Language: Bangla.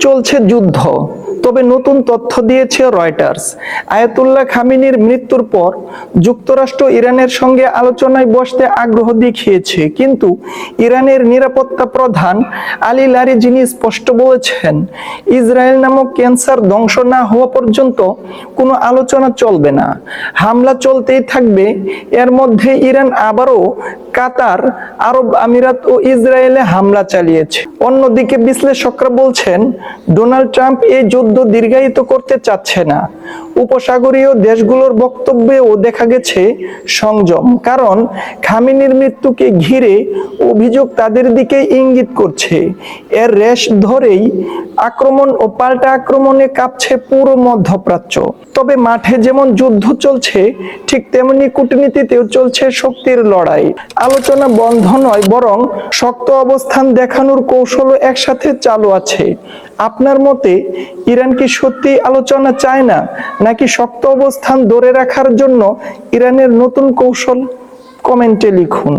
চলছে যুদ্ধ, তবে নতুন তথ্য দিয়েছে রয়টার্স। আয়াতুল্লাহ খামেনির মৃত্যুর পর যুক্তরাষ্ট্র ইরানের সঙ্গে আলোচনায় বসতে আগ্রহ দেখিয়েছে, কিন্তু ইরানের নিরাপত্তা প্রধান আলী লারিজিনি স্পষ্ট বলেছেন, ইসরায়েল নামক ক্যান্সার ধ্বংস না হওয়া পর্যন্ত কোনো আলোচনা চলবে না। হামলা চলতেই থাকবে। এর মধ্যে ইরান আবারও কাতার, আরব আমিরাত ও ইসরায়েলে হামলা চালিয়েছে। অন্যদিকে বিশ্লেষকরা বলছেন, ডোনাল্ড ট্রাম্প এই যুদ্ধ দীর্ঘায়িত করতে চাচ্ছে না। উপসাগরীয় দেশগুলোর বক্তব্যেও দেখা গেছে সংযম, কারণ খামেনির মৃত্যুকে ঘিরে অভিযোগ তাদের দিকে ইঙ্গিত করছে। এর রেশ ধরেই আক্রমণ ও পাল্টা আক্রমণে কাঁপছে পুরো মধ্যপ্রাচ্য। তবে মাঠে যেমন যুদ্ধ চলছে, ঠিক তেমনি কূটনীতিতেও চলছে শক্তির লড়াই। আলোচনা বন্ধ নয়, বরং শক্ত অবস্থান দেখানোর কৌশলও একসাথে চালু আছে। আপনার মতে ইরান কি সত্যি আলোচনা চায় না, নাকি শক্ত অবস্থান ধরে রাখার জন্য ইরানের নতুন কৌশল? কমেন্টে লিখুন।